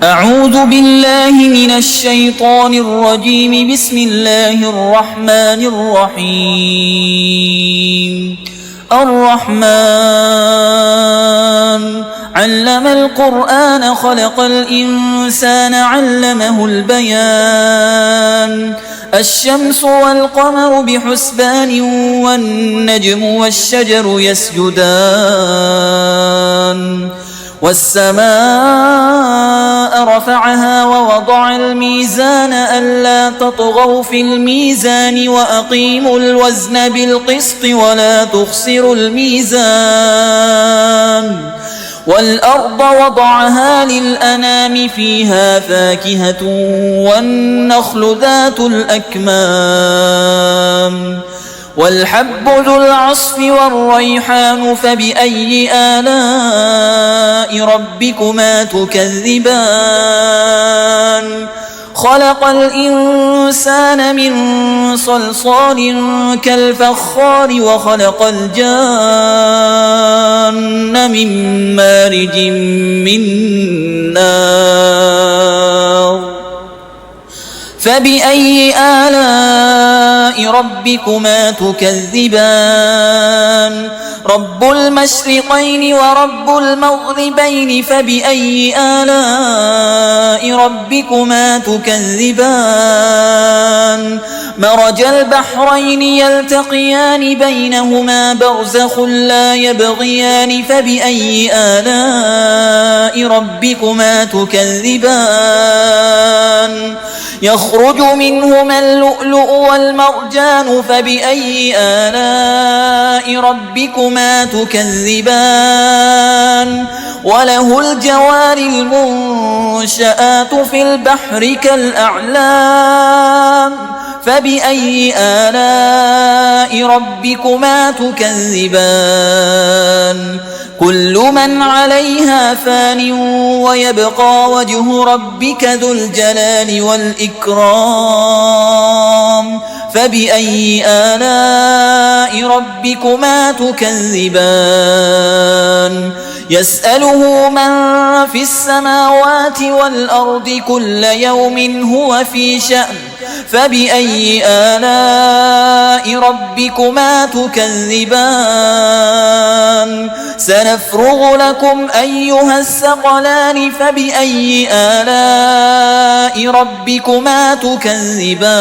أعوذ بالله من الشيطان الرجيم. بسم الله الرحمن الرحيم. الرحمن علم القرآن خلق الإنسان علمه البيان. الشمس والقمر بحسبان والنجم والشجر يسجدان. والسماء رفعها ووضع الميزان ألا تطغوا في الميزان وأقيموا الوزن بالقسط ولا تخسروا الميزان. والأرض وضعها للأنام فيها فاكهة والنخل ذات الأكمام والحب ذو العصف والريحان. فبأي آلاء ربكما تكذبان؟ خلق الإنسان من صلصال كالفخار وخلق الجان من مارج من نار. فبأي آلاء ربكما تكذبان؟ رب المشرقين ورب المغربين. فبأي آلاء ربكما تكذبان؟ مرج البحرين يلتقيان بينهما برزخ لا يبغيان. فبأي آلاء ربكما تكذبان؟ يخرج منهما اللؤلؤ والمرجان. فبأي آلاء ربكما تكذبان؟ وله الجوار المنشآت في البحر كالأعلام. فبأي آلاء ربكما تكذبان؟ كل من عليها فان ويبقى وجه ربك ذو الجلال والإكرام. فبأي آلاء ربكما تكذبان؟ يسأله من في السماوات والأرض كل يوم هو في شأن. فبأي آلاء ربكما تكذبان؟ سنفرغ لكم أيها الثقلان. فبأي آلاء ربكما تكذبان؟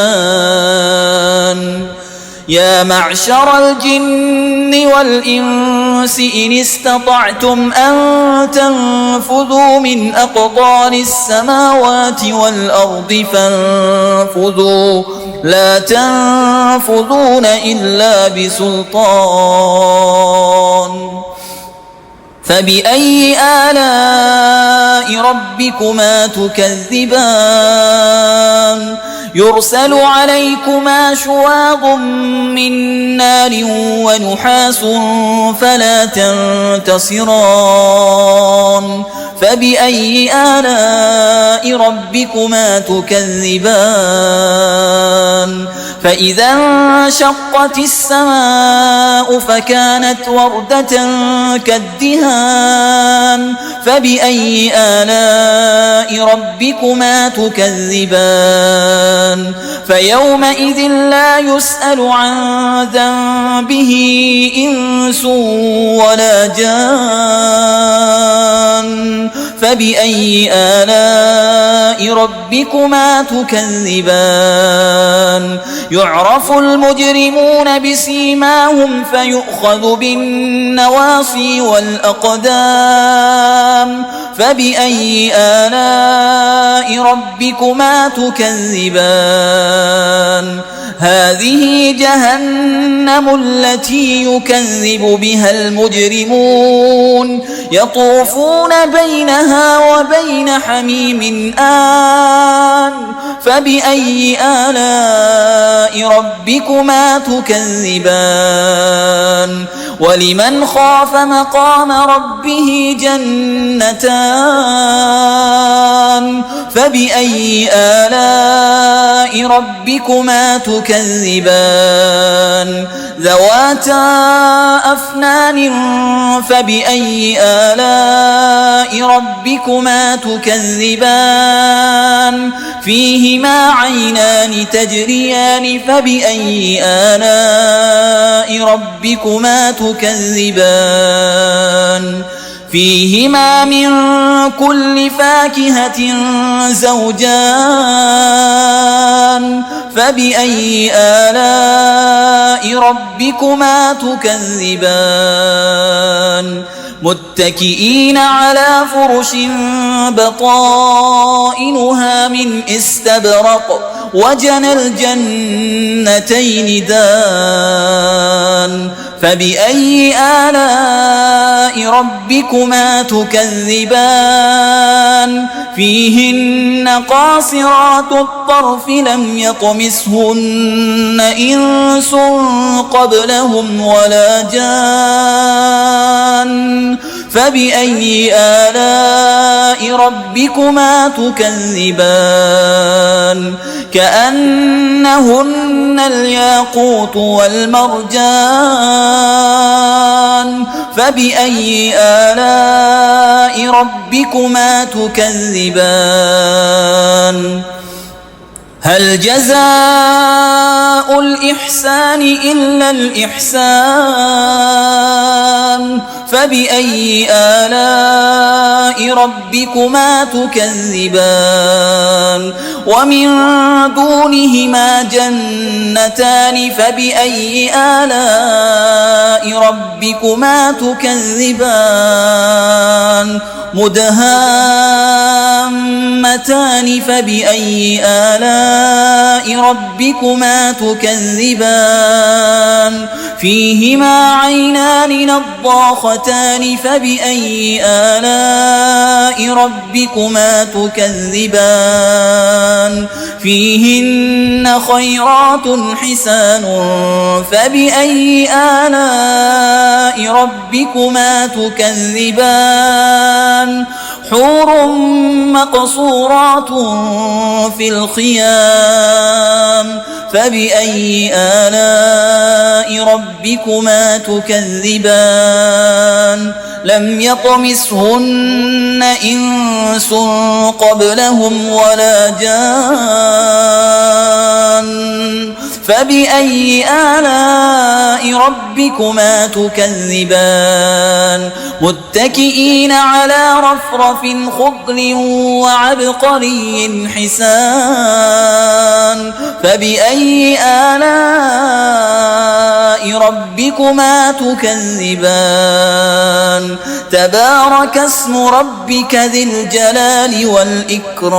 يا معشر الجن والإنس إن استطعتم أن تنفذوا من أقطار السماوات والأرض فانفذوا لا تنفذون إلا بسلطان. فبأي آلاء ربكما تكذبان؟ يرسل عليكما شواظ من نار ونحاس فلا تنتصران. فبأي آلاء ربكما تكذبان؟ فإذا انشقت السماء فكانت وردة كالدهان. فبأي آلاء ربكما تكذبان؟ فيومئذ لا يسأل عن ذنبه إنس ولا جان. فبأي آلاء ربكما تكذبان؟ يعرف المجرمون بسيماهم فيؤخذ بالنواصي والأقدام. فبأي آلاء ربكما تكذبان؟ هذه جهنم التي يكذب بها المجرمون يطوفون بينها وبين حميم آن. فبأي آلاء ربكما تكذبان؟ ولمن خاف مقام ربه جنتان. فبأي آلاء ربكما تكذبان ذواتا أفنان فبأي آلاء ربكما تكذبان فيهما عينان تجريان فبأي آلاء ربكما تكذبان فيهما من كل فاكهة زوجان فبأي آلاء ربكما تكذبان متكئين على فرش بطائنها من استبرق وجنى الجنتين دان فبأي آلاء ربكما تكذبان فيهن قاصرات الطرف لم يطمثهن إنس قبلهم ولا جان فبأي آلاء ربكما تكذبان كأنهن الياقوت والمرجان فبأي آلاء ربكما تكذبان هل جزاء الإحسان إلا الإحسان فبأي آلاء ربكما تكذبان ومن دونهما جنتان فبأي آلاء ربكما تكذبان مدهامتان فبأي آلاء ربكما تكذبان فيهما عينان نضاختان فبأي آلاء ربكما تكذبان فيهن خيرات حسان فبأي آلاء ربكما تكذبان حور مقصورات في الخيام فبأي آلاء ربكما تكذبان لم يطمثهن إنس قبلهم ولا جان فبأي آلاء ربكما تكذبان متكئين على رفرف خضر وعبقري حسان فبأي آلاء ربكما تكذبان تبارك اسم ربك ذي الجلال والإكرام